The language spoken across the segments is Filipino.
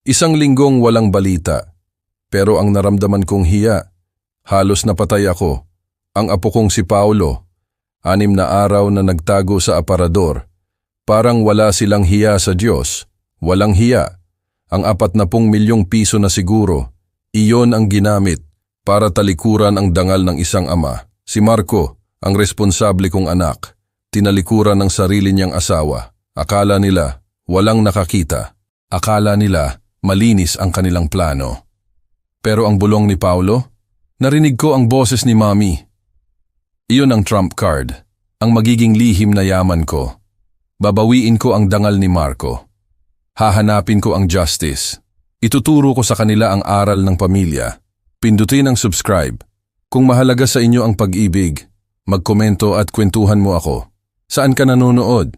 Isang linggong walang balita. Pero ang naramdaman kong hiya, halos napatay ako. Ang apo kong si Paulo, 6 na araw na nagtago sa aparador. Parang wala silang hiya sa Diyos. Walang hiya. Ang 40 milyong piso na siguro, iyon ang ginamit para talikuran ang dangal ng isang ama. Si Marco, ang responsable kong anak, tinalikuran ng sarili niyang asawa. Akala nila walang nakakita. Akala nila malinis ang kanilang plano. Pero ang bulong ni Paulo, narinig ko ang boses ni Mommy. Iyon ang trump card, ang magiging lihim na yaman ko. Babawiin ko ang dangal ni Marco. Hahanapin ko ang justice. Ituturo ko sa kanila ang aral ng pamilya. Pindutin ang subscribe. Kung mahalaga sa inyo ang pag-ibig, magkomento at kwentuhan mo ako. Saan ka nanonood?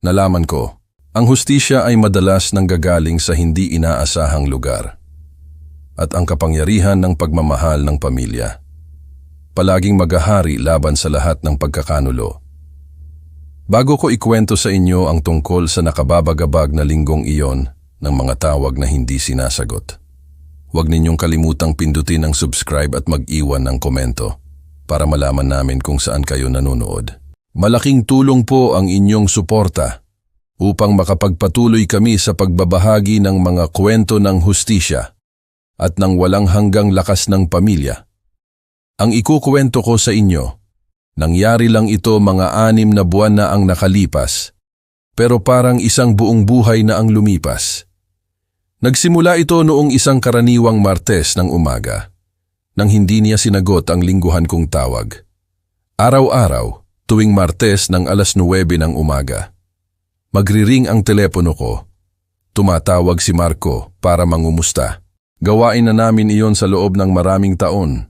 Nalaman ko, ang hustisya ay madalas nanggagaling sa hindi inaasahang lugar. At ang kapangyarihan ng pagmamahal ng pamilya. Palaging maghahari laban sa lahat ng pagkakanulo. Bago ko ikwento sa inyo ang tungkol sa nakababagabag na linggong iyon ng mga tawag na hindi sinasagot, huwag ninyong kalimutang pindutin ang subscribe at mag-iwan ng komento para malaman namin kung saan kayo nanonood. Malaking tulong po ang inyong suporta upang makapagpatuloy kami sa pagbabahagi ng mga kwento ng hustisya at ng walang hanggang lakas ng pamilya. Ang ikukwento ko sa inyo, nangyari lang ito mga 6 na buwan na ang nakalipas, pero parang isang buong buhay na ang lumipas. Nagsimula ito noong isang karaniwang Martes ng umaga, nang hindi niya sinagot ang lingguhan kong tawag. Araw-araw, tuwing Martes ng 9:00 ng umaga, magriring ang telepono ko. Tumatawag si Marco para mangumusta. Gawain na namin iyon sa loob ng maraming taon.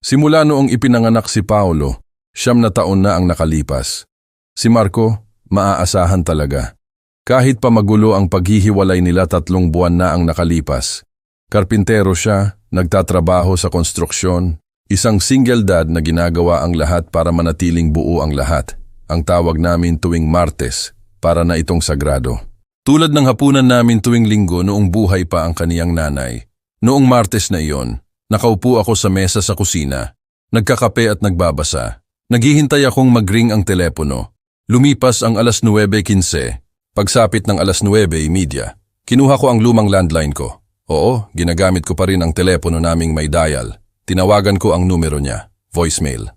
Simula noong ipinanganak si Paulo, 9 na taon na ang nakalipas. Si Marco, maaasahan talaga. Kahit pa magulo ang paghihiwalay nila, 3 buwan na ang nakalipas. Karpintero siya, nagtatrabaho sa konstruksyon, isang single dad na ginagawa ang lahat para manatiling buo ang lahat. Ang tawag namin tuwing Martes, para na itong sagrado. Tulad ng hapunan namin tuwing Linggo noong buhay pa ang kaniyang nanay. Noong Martes na iyon, nakaupo ako sa mesa sa kusina, nagkakape at nagbabasa. Naghihintay akong mag-ring ang telepono. Lumipas ang 9:15. Pagsapit ng 9:30, kinuha ko ang lumang landline ko. Oo, ginagamit ko pa rin ang telepono naming may dial. Tinawagan ko ang numero niya, voicemail.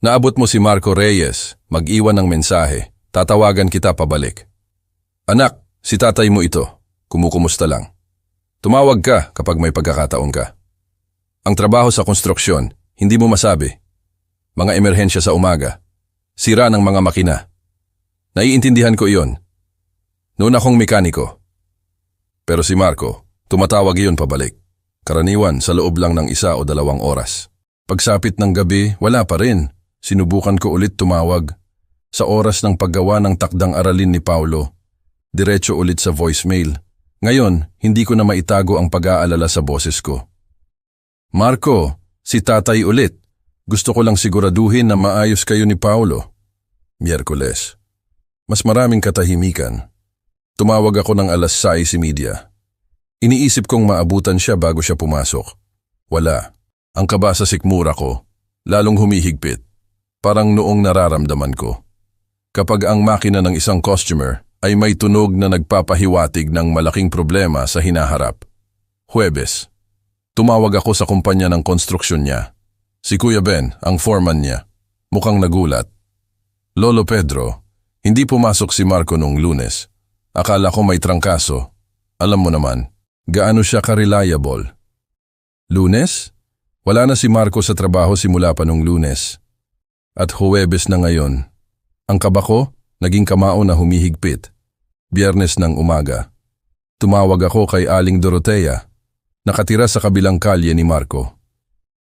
Naabot mo si Marco Reyes, mag-iwan ng mensahe. Tatawagan kita pabalik. Anak, si tatay mo ito. Kumukumusta lang. Tumawag ka kapag may pagkakataon ka. Ang trabaho sa konstruksyon, hindi mo masabi. Mga emerhensya sa umaga. Sira ng mga makina. Naiintindihan ko iyon. Noon akong mekaniko. Pero si Marco, tumatawag iyon pabalik. Karaniwan sa loob lang ng 1 o 2 oras. Pagsapit ng gabi, wala pa rin. Sinubukan ko ulit tumawag. Sa oras ng paggawa ng takdang aralin ni Paulo, diretso ulit sa voicemail. Ngayon, hindi ko na maitago ang pag-aalala sa boses ko. Marco, si tatay ulit. Gusto ko lang siguraduhin na maayos kayo ni Paulo. Miyerkules. Mas maraming katahimikan. Tumawag ako ng 6:30. Iniisip kong maabutan siya bago siya pumasok. Wala. Ang kaba sa sikmura ko, lalong humihigpit. Parang noong nararamdaman ko. Kapag ang makina ng isang customer ay may tunog na nagpapahiwatig ng malaking problema sa hinaharap. Huwebes. Tumawag ako sa kumpanya ng konstruksyon niya. Si Kuya Ben, ang foreman niya. Mukhang nagulat. Lolo Pedro, hindi pumasok si Marco noong Lunes. Akala ko may trangkaso. Alam mo naman, gaano siya ka-reliable. Lunes? Wala na si Marco sa trabaho simula pa noong Lunes. At Huwebes na ngayon. Ang kaba ko, naging kamao na humihigpit. Biyernes ng umaga. Tumawag ako kay Aling Dorotea, nakatira sa kabilang kalye ni Marco.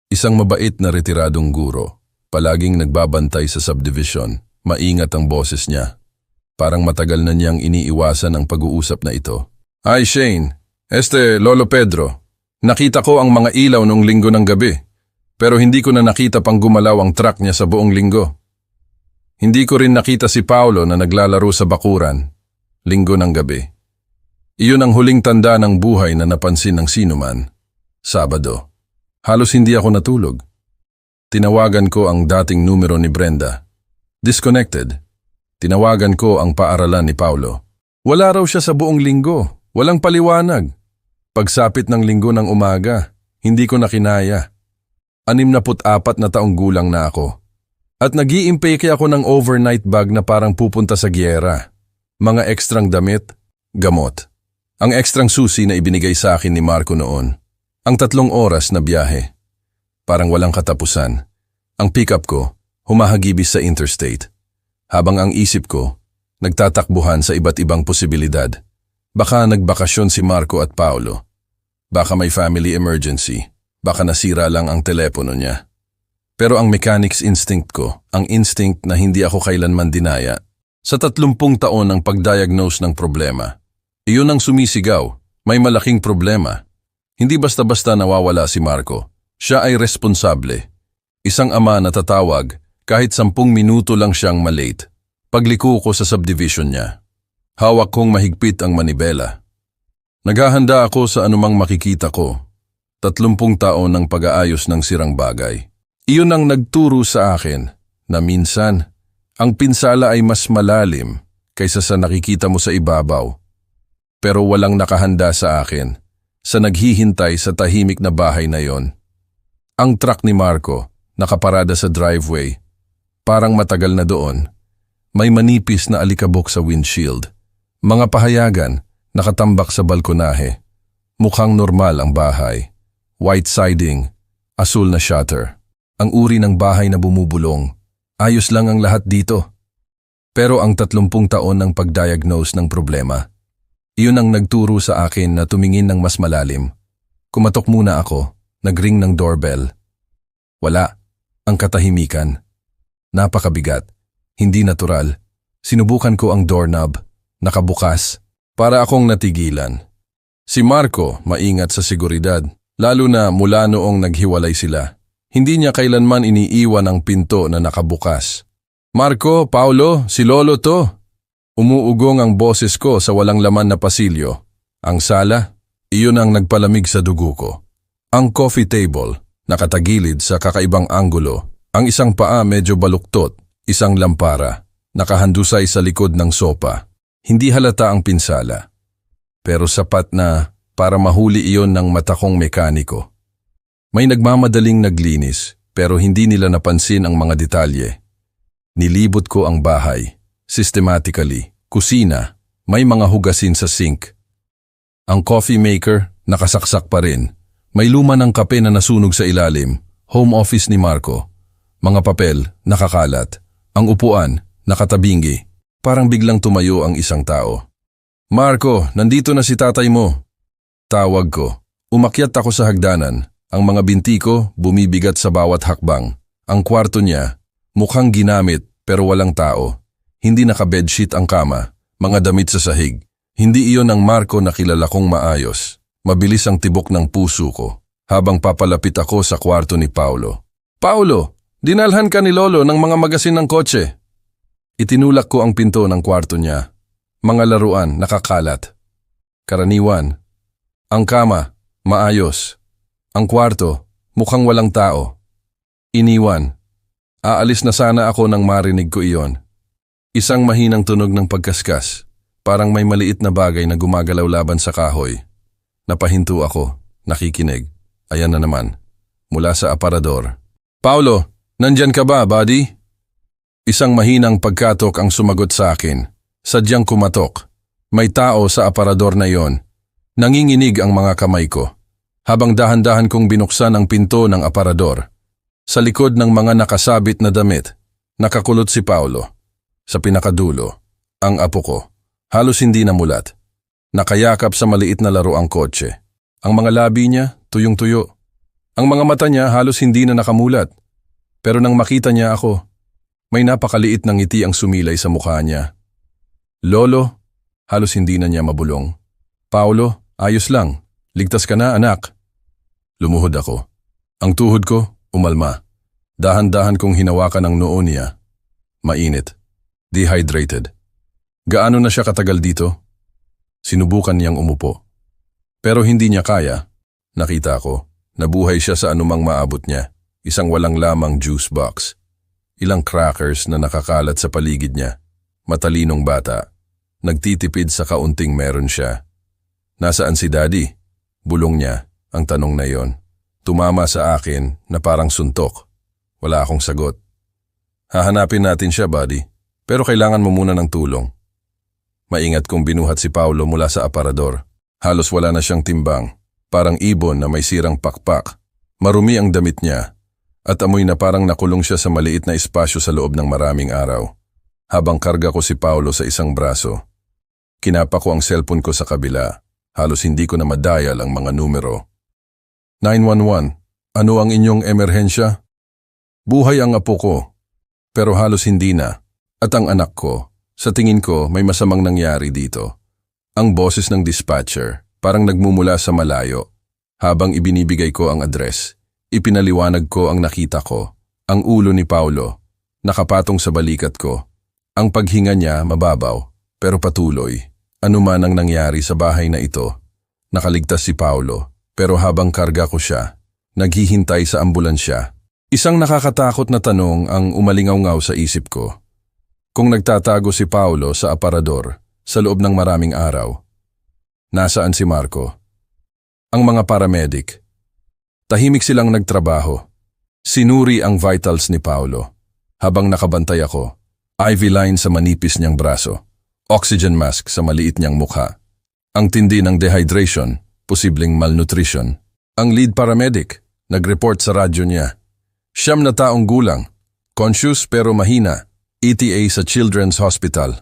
Isang mabait na retiradong guro, palaging nagbabantay sa subdivision. Maingat ang boses niya. Parang matagal na niyang iniiwasan ang pag-uusap na ito. Ay Shane, Lolo Pedro, nakita ko ang mga ilaw nung Linggo ng gabi, pero hindi ko na nakita pang gumalaw ang truck niya sa buong Linggo. Hindi ko rin nakita si Paulo na naglalaro sa bakuran, Linggo ng gabi. Iyon ang huling tanda ng buhay na napansin ng sinuman. Sabado. Halos hindi ako natulog. Tinawagan ko ang dating numero ni Brenda. Disconnected. Tinawagan ko ang paaralan ni Paulo. Wala raw siya sa buong linggo. Walang paliwanag. Pagsapit ng linggo ng umaga, hindi ko na kinaya. 64 na taong gulang na ako. At nag-iimpake ako ng overnight bag na parang pupunta sa giyera. Mga ekstrang damit, gamot. Ang ekstrang susi na ibinigay sa akin ni Marco noon. Ang 3 oras na biyahe. Parang walang katapusan. Ang pickup ko, humahagibis sa interstate. Habang ang isip ko, nagtatakbuhan sa iba't ibang posibilidad. Baka nagbakasyon si Marco at Paulo. Baka may family emergency. Baka nasira lang ang telepono niya. Pero ang mechanic's instinct ko, ang instinct na hindi ako kailanman dinaya, sa 30 taon ng pagdiagnose ng problema, iyon ang sumisigaw, may malaking problema. Hindi basta-basta nawawala si Marco. Siya ay responsable. Isang ama na tatawag kahit 10 minuto lang siyang malate. Pagliko ko sa subdivision niya. Hawak kong mahigpit ang manibela. Naghahanda ako sa anumang makikita ko. 30 taon ng pag-aayos ng sirang bagay. Iyon ang nagturo sa akin na minsan, ang pinsala ay mas malalim kaysa sa nakikita mo sa ibabaw. Pero walang nakahanda sa akin, sa naghihintay sa tahimik na bahay na yon. Ang truck ni Marco, nakaparada sa driveway, parang matagal na doon. May manipis na alikabok sa windshield. Mga pahayagan, nakatambak sa balkonahe. Mukhang normal ang bahay. White siding, asul na shutter. Ang uri ng bahay na bumubulong. Ayos lang ang lahat dito. Pero ang 30 taon ng pagdiagnose ng problema, iyon ang nagturo sa akin na tumingin ng mas malalim. Kumatok muna ako, nagring ng doorbell. Wala, ang katahimikan. Napakabigat, hindi natural. Sinubukan ko ang doorknob, nakabukas, para akong natigilan. Si Marco maingat sa seguridad, lalo na mula noong naghiwalay sila. Hindi niya kailanman iniiwan ang pinto na nakabukas. Marco, Paulo, si Lolo to. Umuugong ang boses ko sa walang laman na pasilyo. Ang sala, iyon ang nagpalamig sa dugo ko. Ang coffee table, nakatagilid sa kakaibang anggulo. Ang isang paa medyo baluktot, isang lampara, nakahandusay sa likod ng sopa. Hindi halata ang pinsala. Pero sapat na para mahuli iyon ng mata kong mekaniko. May nagmamadaling naglinis pero hindi nila napansin ang mga detalye. Nilibot ko ang bahay. Systematically, kusina, may mga hugasin sa sink. Ang coffee maker, nakasaksak pa rin. May luma ng kape na nasunog sa ilalim. Home office ni Marco. Mga papel, nakakalat. Ang upuan, nakatabingi. Parang biglang tumayo ang isang tao. Marco, nandito na si tatay mo. Tawag ko. Umakyat ako sa hagdanan. Ang mga binti ko bumibigat sa bawat hakbang. Ang kwarto niya, mukhang ginamit pero walang tao. Hindi naka-bedsheet ang kama, mga damit sa sahig. Hindi iyon ang Marco na kilala kong maayos. Mabilis ang tibok ng puso ko habang papalapit ako sa kwarto ni Paulo. Paulo, dinalhan ka ni Lolo ng mga magasin ng kotse. Itinulak ko ang pinto ng kwarto niya. Mga laruan, nakakalat. Karaniwan. Ang kama, maayos. Ang kwarto, mukhang walang tao. Iniwan. Aalis na sana ako nang marinig ko iyon. Isang mahinang tunog ng pagkaskas. Parang may maliit na bagay na gumagalaw laban sa kahoy. Napahinto ako, nakikinig. Ayan na naman. Mula sa aparador. Paulo, nandyan ka ba, buddy? Isang mahinang pagkatok ang sumagot sa akin. Sadyang kumatok. May tao sa aparador na yon. Nanginginig ang mga kamay ko. Habang dahan-dahan kong binuksan ang pinto ng aparador. Sa likod ng mga nakasabit na damit, nakakulot si Paulo. Sa pinakadulo, ang apo ko, halos hindi namulat. Nakayakap sa maliit na laruang kotse. Ang mga labi niya, tuyong-tuyo. Ang mga mata niya halos hindi na nakamulat. Pero nang makita niya ako, may napakaliit ng ngiti ang sumilay sa mukha niya. Lolo, halos hindi na niya mabulong. Paulo, ayos lang. Ligtas ka na, anak. Lumuhod ako. Ang tuhod ko, umalma. Dahan-dahan kong hinawakan ang noo niya. Mainit. Dehydrated. Gaano na siya katagal dito? Sinubukan niyang umupo. Pero hindi niya kaya. Nakita ko, nabuhay siya sa anumang maabot niya. Isang walang lamang juice box. Ilang crackers na nakakalat sa paligid niya. Matalinong bata. Nagtitipid sa kaunting meron siya. Nasaan si Daddy? Bulong niya, ang tanong na yon. Tumama sa akin na parang suntok. Wala akong sagot. Hahanapin natin siya, buddy. Pero kailangan mo muna ng tulong. Maingat kong binuhat si Paulo mula sa aparador. Halos wala na siyang timbang. Parang ibon na may sirang pakpak. Marumi ang damit niya. At amoy na parang nakulong siya sa maliit na espasyo sa loob ng maraming araw. Habang karga ko si Paulo sa isang braso. Kinapa ko ang cellphone ko sa kabila. Halos hindi ko na madial ang mga numero. 911, ano ang inyong emerhensya? Buhay ang apo ko, pero halos hindi na. At ang anak ko, sa tingin ko may masamang nangyari dito. Ang boses ng dispatcher, parang nagmumula sa malayo. Habang ibinibigay ko ang address, ipinaliwanag ko ang nakita ko. Ang ulo ni Paulo, nakapatong sa balikat ko. Ang paghinga niya mababaw, pero patuloy. Ano man ang nangyari sa bahay na ito, nakaligtas si Paulo, pero habang karga ko siya, naghihintay sa ambulansya. Isang nakakatakot na tanong ang umalingaw-ngaw sa isip ko. Kung nagtatago si Paulo sa aparador, sa loob ng maraming araw, nasaan si Marco? Ang mga paramedic. Tahimik silang nagtrabaho. Sinuri ang vitals ni Paulo. Habang nakabantay ako, IV line sa manipis niyang braso. Oxygen mask sa maliit niyang mukha. Ang tindi ng dehydration, posibleng malnutrition. Ang lead paramedic, nag-report sa radyo niya. 9 na taong gulang, conscious pero mahina, ETA sa Children's Hospital.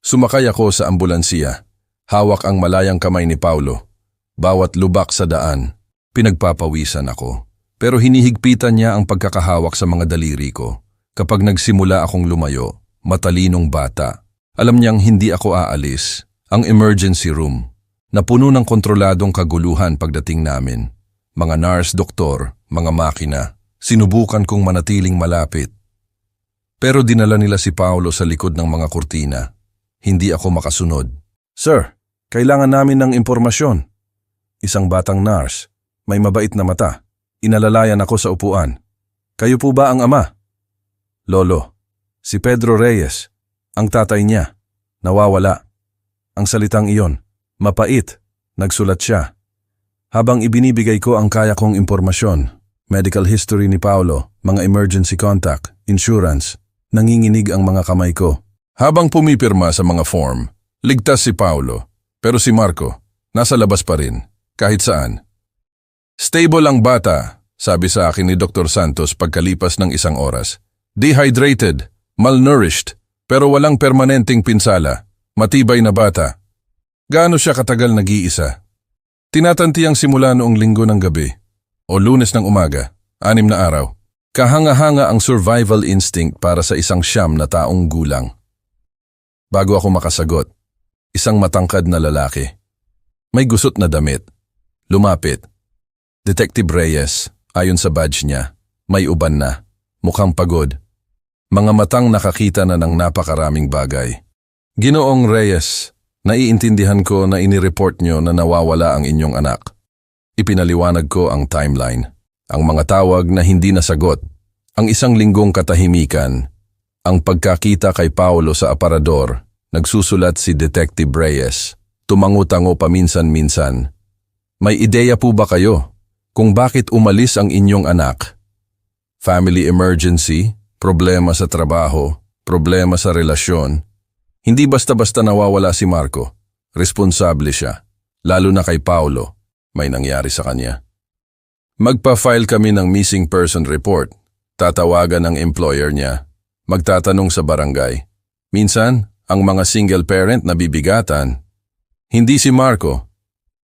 Sumakay ako sa ambulansiya. Hawak ang malayang kamay ni Paulo. Bawat lubak sa daan, pinagpapawisan ako. Pero hinihigpitan niya ang pagkakahawak sa mga daliri ko. Kapag nagsimula akong lumayo, matalinong bata. Alam niyang hindi ako aalis. Ang emergency room, na puno ng kontroladong kaguluhan pagdating namin. Mga nurse, doktor, mga makina. Sinubukan kong manatiling malapit. Pero dinala nila si Paulo sa likod ng mga kurtina. Hindi ako makasunod. Sir, kailangan namin ng impormasyon. Isang batang nurse, may mabait na mata. Inalalayan ako sa upuan. Kayo po ba ang ama? Lolo, si Pedro Reyes. Ang tatay niya, nawawala. Ang salitang iyon, mapait, nagsulat siya. Habang ibinibigay ko ang kaya kong impormasyon, medical history ni Paulo, mga emergency contact, insurance, nanginginig ang mga kamay ko. Habang pumipirma sa mga form, ligtas si Paulo, pero si Marco, nasa labas pa rin, kahit saan. Stable ang bata, sabi sa akin ni Dr. Santos pagkalipas ng isang oras. Dehydrated, malnourished, pero walang permanenteng pinsala. Matibay na bata. Gaano siya katagal nag-iisa? Tinatantiyang simula noong Linggo ng gabi o Lunes ng umaga, 6 na araw. Kahanga-hanga ang survival instinct para sa isang 9 na taong gulang. Bago ako makasagot, isang matangkad na lalaki. May gusot na damit. Lumapit. Detective Reyes, ayon sa badge niya, may uban na. Mukhang pagod. Mga matang nakakita na ng napakaraming bagay. Ginoong Reyes, naiintindihan ko na inireport nyo na nawawala ang inyong anak. Ipinaliwanag ko ang timeline. Ang mga tawag na hindi nasagot. Ang 1 linggong katahimikan. Ang pagkakita kay Paulo sa aparador. Nagsusulat si Detective Reyes. Tumango-tango paminsan-minsan. May ideya po ba kayo kung bakit umalis ang inyong anak? Family emergency? Problema sa trabaho, problema sa relasyon. Hindi basta-basta nawawala si Marco. Responsable siya, lalo na kay Paulo. May nangyari sa kanya. Magpa-file kami ng missing person report. Tatawagan ang employer niya. Magtatanong sa barangay. Minsan, ang mga single parent na bibigatan. Hindi si Marco.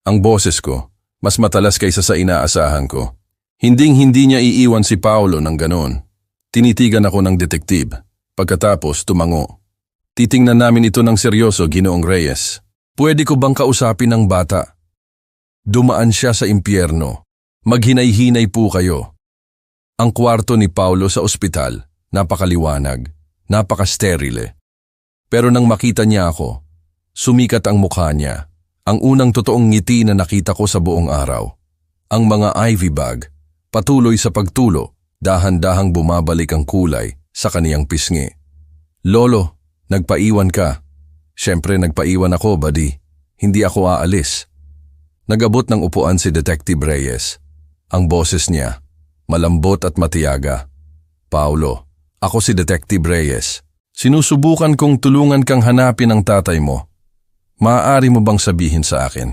Ang boses ko, mas matalas kaysa sa inaasahan ko. Hinding-hindi niya iiwan si Paulo ng ganon. Tinitigan ako ng detektive. Pagkatapos tumango. Titingnan namin ito ng seryoso, Ginoong Reyes. Pwede ko bang kausapin ang bata? Dumaan siya sa impyerno. Maghinay-hinay po kayo. Ang kwarto ni Paulo sa ospital, napakaliwanag, napakasterile. Pero nang makita niya ako, Sumikat ang mukha niya. Ang unang totoong ngiti na nakita ko sa buong araw. Ang mga ivy bag, patuloy sa pagtulo, dahan-dahang bumabalik ang kulay sa kaniyang pisngi. Lolo, nagpaiwan ka. Siyempre nagpaiwan ako, buddy. Hindi ako aalis. Nagabot ng upuan si Detective Reyes. Ang boses niya, malambot at matiyaga. Paulo, ako si Detective Reyes. Sinusubukan kong tulungan kang hanapin ang tatay mo. Maaari mo bang sabihin sa akin,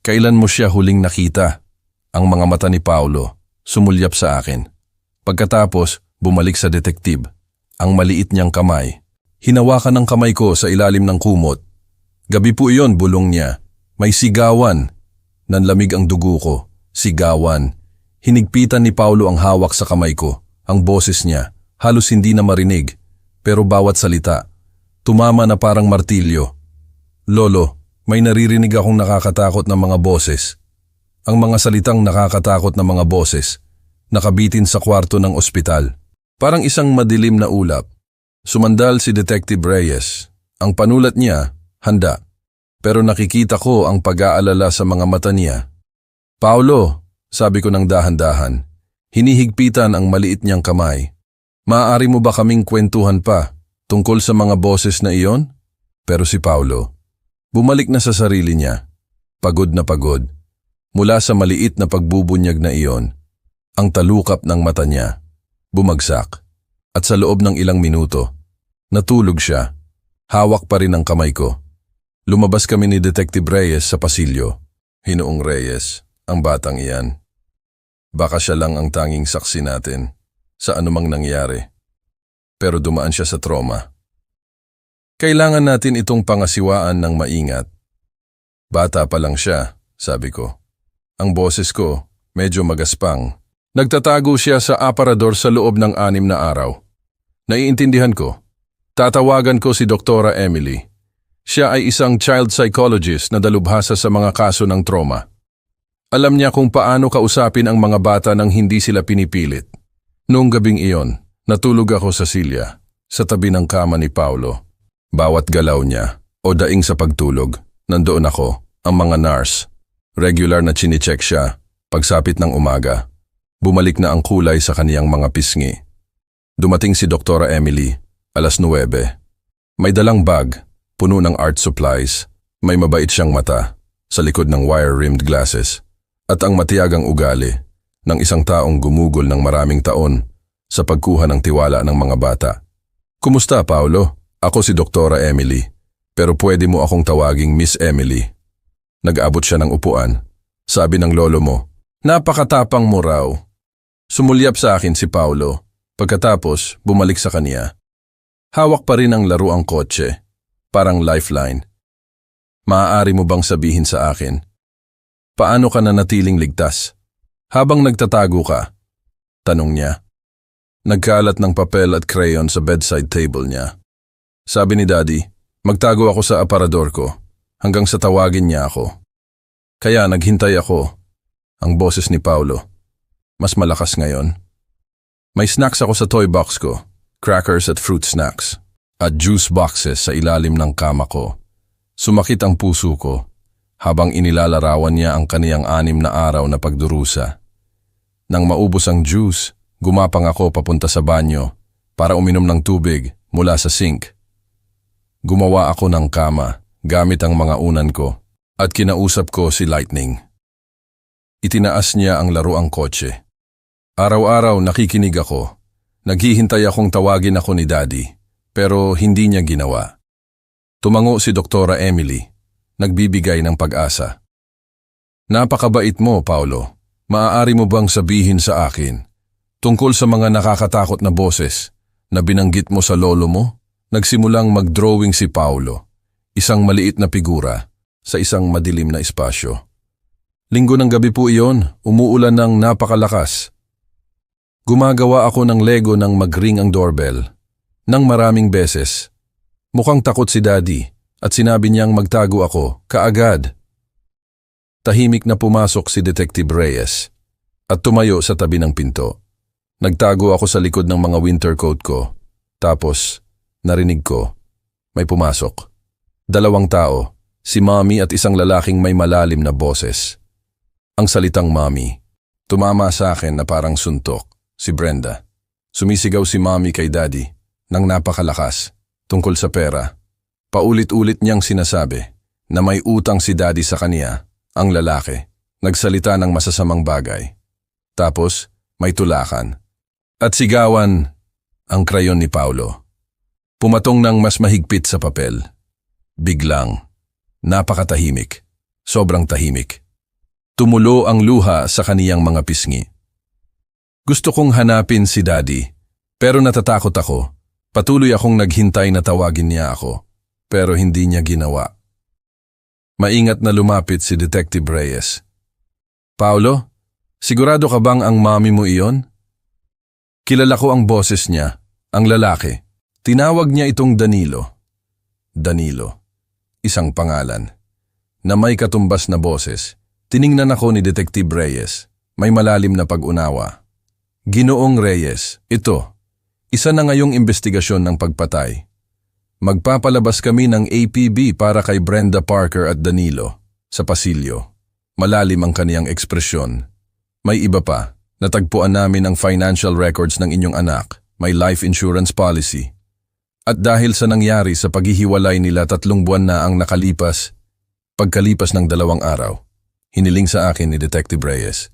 kailan mo siya huling nakita? Ang mga mata ni Paulo sumulyap sa akin. Pagkatapos, bumalik sa detektive. Ang maliit niyang kamay. Hinawakan ng kamay ko sa ilalim ng kumot. Gabi po iyon, bulong niya. May sigawan. Nanlamig ang dugo ko. Sigawan. Hinigpitan ni Paulo ang hawak sa kamay ko. Ang boses niya, halos hindi na marinig. Pero bawat salita, tumama na parang martilyo. Lolo, may naririnig akong nakakatakot na mga boses. Ang mga salitang nakakatakot na mga boses, nakabitin sa kwarto ng ospital. Parang isang madilim na ulap. Sumandal si Detective Reyes. Ang panulat niya, handa. Pero nakikita ko ang pag-aalala sa mga mata niya. Paulo, sabi ko ng dahan-dahan, hinihigpitan ang maliit niyang kamay. Maaari mo ba kaming kwentuhan pa tungkol sa mga boses na iyon? Pero si Paulo, bumalik na sa sarili niya, pagod na pagod. Mula sa maliit na pagbubunyag na iyon, ang talukap ng mata niya, bumagsak. At sa loob ng ilang minuto, natulog siya. Hawak pa rin ang kamay ko. Lumabas kami ni Detective Reyes sa pasilyo. Hinoong Reyes, ang batang iyan. Baka siya lang ang tanging saksi natin sa anumang nangyari. Pero dumaan siya sa trauma. Kailangan natin itong pangasiwaan ng maingat. Bata pa lang siya, sabi ko. Ang boses ko, medyo magaspang. Nagtatago siya sa aparador sa loob ng 6 na araw. Naiintindihan ko. Tatawagan ko si Doktora Emily. Siya ay isang child psychologist na dalubhasa sa mga kaso ng trauma. Alam niya kung paano kausapin ang mga bata nang hindi sila pinipilit. Noong gabing iyon, natulog ako sa silya, sa tabi ng kama ni Paulo. Bawat galaw niya, o daing sa pagtulog, nandoon ako, ang mga nurse. Regular na chine-check siya, pagsapit ng umaga. Bumalik na ang kulay sa kaniyang mga pisngi. Dumating si Doktora Emily, 9:00. May dalang bag, puno ng art supplies, may mabait siyang mata, sa likod ng wire-rimmed glasses, at ang matiyagang ugali ng isang taong gumugol ng maraming taon sa pagkuha ng tiwala ng mga bata. Kumusta, Paulo? Ako si Doktora Emily, pero pwede mo akong tawaging Miss Emily. Nag-abot siya ng upuan. Sabi ng lolo mo, napakatapang mo raw. Sumulyap sa akin si Paulo. Pagkatapos, bumalik sa kanya. Hawak pa rin ang laruang kotse, parang lifeline. Maaari mo bang sabihin sa akin, paano ka nanatiling ligtas? Habang nagtatago ka, tanong niya. Nagkalat ng papel at crayon sa bedside table niya. Sabi ni Daddy, magtago ako sa aparador ko hanggang sa tawagin niya ako. Kaya naghintay ako. Ang boses ni Paulo, mas malakas ngayon. May snacks ako sa toy box ko, crackers at fruit snacks, at juice boxes sa ilalim ng kama ko. Sumakit ang puso ko habang inilalarawan niya ang kaniyang 6 na araw na pagdurusa. Nang maubos ang juice, gumapang ako papunta sa banyo para uminom ng tubig mula sa sink. Gumawa ako ng kama gamit ang mga unan ko at kinausap ko si Lightning. Itinaas niya ang laruang kotse. Araw-araw nakikinig ako. Naghihintay akong tawagin ako ni Daddy, pero hindi niya ginawa. Tumango si Doktora Emily, nagbibigay ng pag-asa. Napakabait mo, Paulo. Maaari mo bang sabihin sa akin tungkol sa mga nakakatakot na boses na binanggit mo sa lolo mo? Nagsimulang mag-drawing si Paulo, isang maliit na figura sa isang madilim na espasyo. Linggo ng gabi po iyon, umuulan ng napakalakas. Gumagawa ako ng Lego nang mag-ring ang doorbell. Nang maraming beses. Mukhang takot si Daddy at sinabi niyang magtago ako, kaagad. Tahimik na pumasok si Detective Reyes at tumayo sa tabi ng pinto. Nagtago ako sa likod ng mga winter coat ko. Tapos, narinig ko, may pumasok. 2 tao, si Mommy at isang lalaking may malalim na boses. Ang salitang Mommy, tumama sa akin na parang suntok, si Brenda. Sumisigaw si Mommy kay Daddy nang napakalakas tungkol sa pera. Paulit-ulit niyang sinasabi na may utang si Daddy sa kaniya, ang lalaki. Nagsalita ng masasamang bagay. Tapos, may tulakan. At sigawan ang krayon ni Paulo. Pumatong ng mas mahigpit sa papel. Biglang, napakatahimik, sobrang tahimik. Tumulo ang luha sa kaniyang mga pisngi. Gusto kong hanapin si Daddy, pero natatakot ako. Patuloy akong naghintay na tawagin niya ako, pero hindi niya ginawa. Maingat na lumapit si Detective Reyes. Paulo, sigurado ka bang ang Mommy mo iyon? Kilala ko ang boses niya, ang lalaki. Tinawag niya itong Danilo. Danilo, isang pangalan. Na may katumbas na boses. Tiningnan ako ni Detective Reyes. May malalim na pag-unawa. Ginoong Reyes, ito. Isa na ngayong investigasyon ng pagpatay. Magpapalabas kami ng APB para kay Brenda Parker at Danilo sa pasilyo. Malalim ang kaniyang ekspresyon. May iba pa, natagpuan namin ang financial records ng inyong anak, may life insurance policy. At dahil sa nangyari sa paghihiwalay nila 3 buwan na ang nakalipas, pagkalipas ng 2 araw, hiniling sa akin ni Detective Reyes.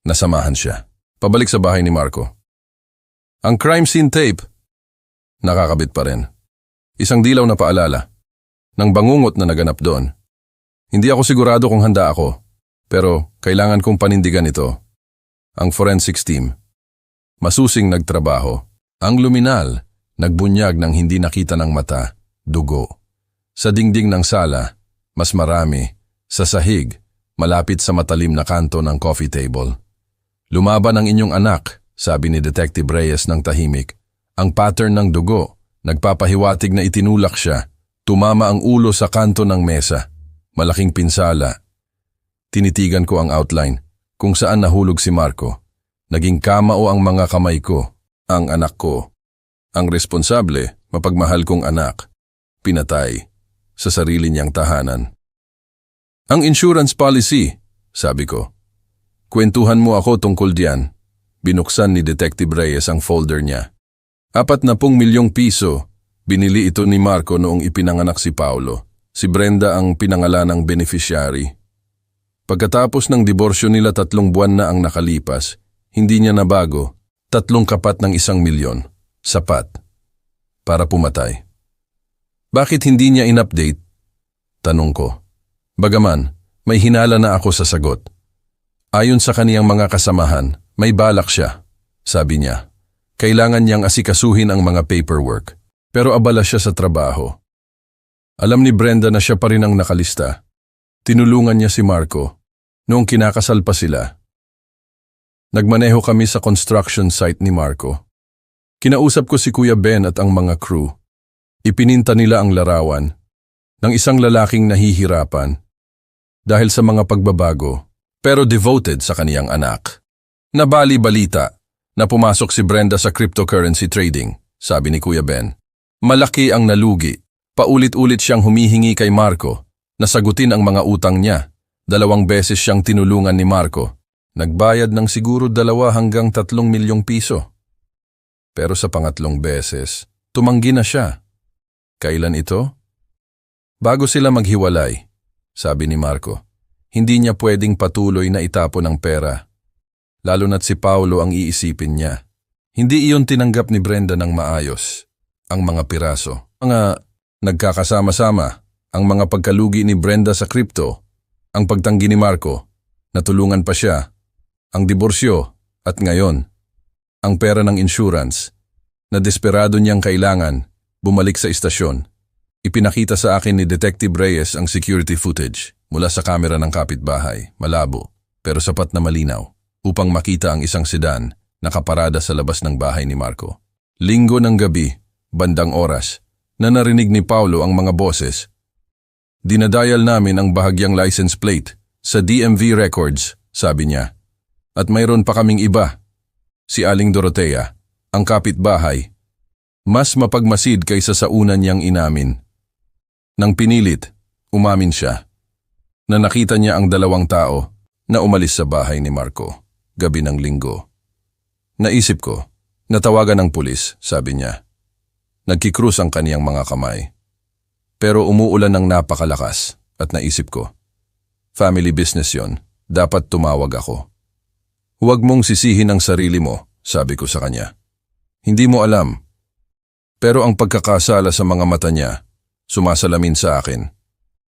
Nasamahan siya. Pabalik sa bahay ni Marco. Ang crime scene tape, nakakabit pa rin. Isang dilaw na paalala, ng bangungot na naganap doon. Hindi ako sigurado kung handa ako, pero kailangan kong panindigan ito. Ang forensics team, masusing nagtrabaho. Ang luminal, nagbunyag ng hindi nakita ng mata, dugo. Sa dingding ng sala, mas marami. Sa sahig, malapit sa matalim na kanto ng coffee table. Lumaban ang inyong anak, sabi ni Detective Reyes ng tahimik. Ang pattern ng dugo, nagpapahiwatig na itinulak siya. Tumama ang ulo sa kanto ng mesa. Malaking pinsala. Tinitigan ko ang outline, kung saan nahulog si Marco. Naging kamao ang mga kamay ko, ang anak ko. Ang responsable, mapagmahal kong anak. Pinatay, sa sarili niyang tahanan. Ang insurance policy, sabi ko. Kwentuhan mo ako tungkol diyan. Binuksan ni Detective Reyes ang folder niya. 40 milyong piso, binili ito ni Marco noong ipinanganak si Paulo. Si Brenda ang pinangalanang beneficiary. Pagkatapos ng diborsyo nila 3 buwan na ang nakalipas, hindi niya nabago, 3 kapat ng 1 milyon. Sapat. Para pumatay. Bakit hindi niya in-update? Tanong ko. Bagaman, may hinala na ako sa sagot. Ayon sa kaniyang mga kasamahan, may balak siya. Sabi niya, kailangan niyang asikasuhin ang mga paperwork. Pero abala siya sa trabaho. Alam ni Brenda na siya pa rin ang nakalista. Tinulungan niya si Marco noong kinakasal pa sila. Nagmaneho kami sa construction site ni Marco. Kinausap ko si Kuya Ben at ang mga crew. Ipininta nila ang larawan ng isang lalaking nahihirapan dahil sa mga pagbabago pero devoted sa kaniyang anak. Nabali-balita na pumasok si Brenda sa cryptocurrency trading, sabi ni Kuya Ben. Malaki ang nalugi. Paulit-ulit siyang humihingi kay Marco na sagutin ang mga utang niya. 2 beses siyang tinulungan ni Marco. Nagbayad ng siguro 2 hanggang 3 milyong piso. Pero sa pangatlong beses, tumanggi na siya. Kailan ito? Bago sila maghiwalay, sabi ni Marco. Hindi niya pwedeng patuloy na itapon ang pera. Lalo na't si Paulo ang iisipin niya. Hindi iyon tinanggap ni Brenda ng maayos. Ang mga piraso. Mga nagkakasama-sama, ang mga pagkalugi ni Brenda sa crypto, ang pagtanggi ni Marco, natulungan pa siya, ang diborsyo, at ngayon, ang pera ng insurance, na desperado niyang kailangan, bumalik sa istasyon. Ipinakita sa akin ni Detective Reyes ang security footage mula sa kamera ng kapitbahay, malabo, pero sapat na malinaw, upang makita ang isang sedan nakaparada sa labas ng bahay ni Marco. Linggo ng gabi, bandang oras, na narinig ni Paulo ang mga boses. Dinadial namin ang bahagyang license plate sa DMV records, sabi niya. At mayroon pa kaming iba. Si Aling Dorotea, ang kapitbahay. Mas mapagmasid kaysa sa una niyang inamin. Nang pinilit, Umamin siya na nakita niya ang dalawang tao na umalis sa bahay ni Marco, gabi ng Linggo. Naisip ko, natawagan ng pulis, sabi niya. Nagkikrus ang kaniyang mga kamay. Pero umuulan ng napakalakas at naisip ko, family business yon, dapat tumawag ako. Huwag mong sisihin ang sarili mo, sabi ko sa kanya. Hindi mo alam. Pero ang pagkakasala sa mga mata niya, sumasalamin sa akin.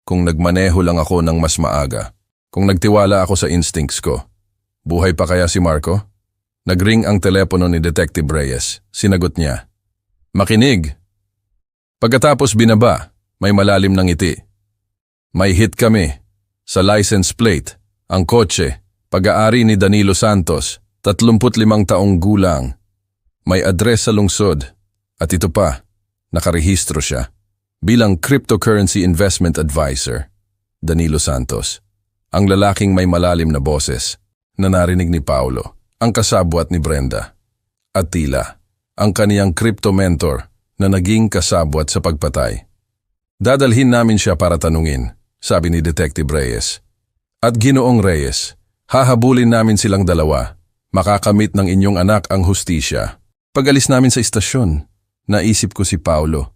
Kung nagmaneho lang ako ng mas maaga, kung nagtiwala ako sa instincts ko, buhay pa kaya si Marco? Nagring ang telepono ni Detective Reyes. Sinagot niya. Makinig. Pagkatapos binaba, may malalim ng ngiti. May hit kami. Sa license plate, ang kotse, pag-aari ni Danilo Santos, 35 taong gulang. May address sa lungsod. At ito pa, nakarehistro siya. Bilang cryptocurrency investment advisor, Danilo Santos, ang lalaking may malalim na boses na narinig ni Paulo, ang kasabwat ni Brenda, at tila ang kaniyang crypto mentor na naging kasabwat sa pagpatay. Dadalhin namin siya para tanungin, sabi ni Detective Reyes. At Ginoong Reyes, hahabulin namin silang dalawa, makakamit ng inyong anak ang hustisya. Pag-alis namin sa istasyon, naisip ko si Paulo.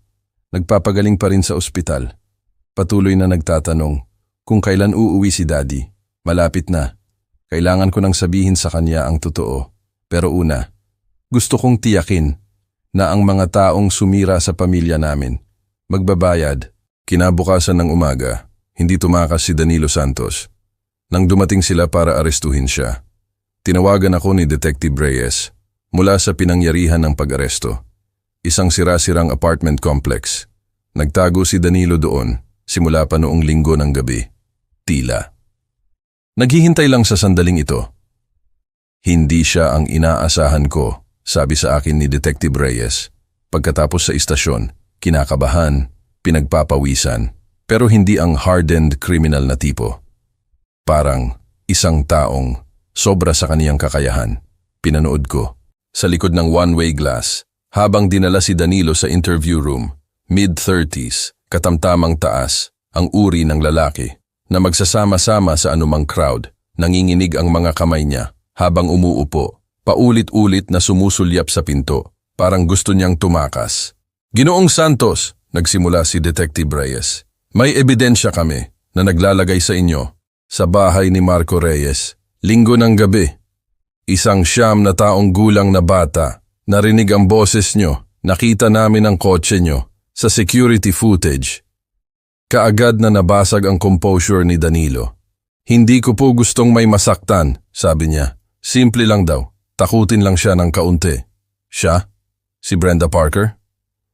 Nagpapagaling pa rin sa ospital. Patuloy na nagtatanong kung kailan uuwi si Daddy. Malapit na. Kailangan ko nang sabihin sa kanya ang totoo. Pero una, gusto kong tiyakin na ang mga taong sumira sa pamilya namin magbabayad. Kinabukasan ng umaga, hindi tumakas si Danilo Santos. Nang dumating sila para arestuhin siya, tinawagan ako ni Detective Reyes mula sa pinangyarihan ng pag-aresto. Isang sira-sirang apartment complex. Nagtago si Danilo doon, simula pa noong Linggo ng gabi. Tila. Naghihintay lang sa sandaling ito. Hindi siya ang inaasahan ko, sabi sa akin ni Detective Reyes. Pagkatapos sa istasyon, kinakabahan, pinagpapawisan, pero hindi ang hardened criminal na tipo. Parang isang taong sobra sa kaniyang kakayahan. Pinanood ko. Sa likod ng one-way glass, habang dinala si Danilo sa interview room, mid-30s, katamtamang taas, ang uri ng lalaki, na magsasama-sama sa anumang crowd, nanginginig ang mga kamay niya habang umuupo, paulit-ulit na sumusulyap sa pinto, parang gusto niyang tumakas. Ginoong Santos, nagsimula si Detective Reyes, may ebidensya kami na naglalagay sa inyo, sa bahay ni Marco Reyes, Linggo ng gabi. Isang 9 na taong gulang na bata. Narinig ang boses nyo, nakita namin ang kotse nyo sa security footage. Kaagad na nabasag ang composure ni Danilo. Hindi ko po gustong may masaktan, sabi niya. Simple lang daw, takutin lang siya ng kaunti. Siya? Si Brenda Parker?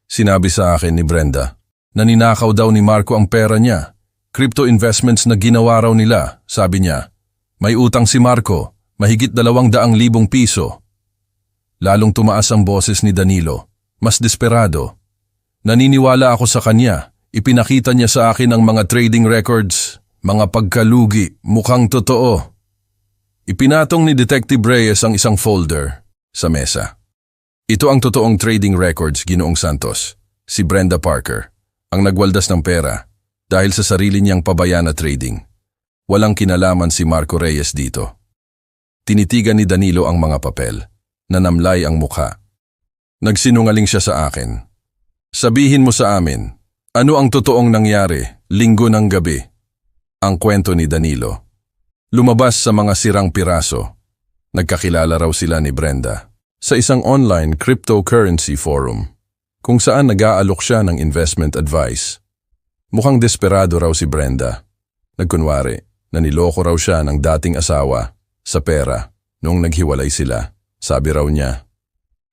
Sinabi sa akin ni Brenda, naninakaw daw ni Marco ang pera niya. Crypto investments na ginawa raw nila, sabi niya. May utang si Marco, mahigit 200,000 piso. Lalong tumaas ang boses ni Danilo, mas desperado. Naniniwala ako sa kanya, ipinakita niya sa akin ang mga trading records, mga pagkalugi, mukhang totoo. Ipinatong ni Detective Reyes ang isang folder sa mesa. Ito ang totoong trading records, Ginoong Santos. Si Brenda Parker, ang nagwaldas ng pera dahil sa sarili niyang pabaya na trading. Walang kinalaman si Marco Reyes dito. Tinitigan ni Danilo ang mga papel. Nanamlay ang mukha. Nagsinungaling siya sa akin. Sabihin mo sa amin, ano ang totoong nangyari, Linggo ng gabi? Ang kwento ni Danilo. Lumabas sa mga sirang piraso. Nagkakilala raw sila ni Brenda sa isang online cryptocurrency forum kung saan nag-aalok siya ng investment advice. Mukhang desperado raw si Brenda. Nagkunwari na niloko raw siya ng dating asawa sa pera noong naghiwalay sila. Sabi raw niya,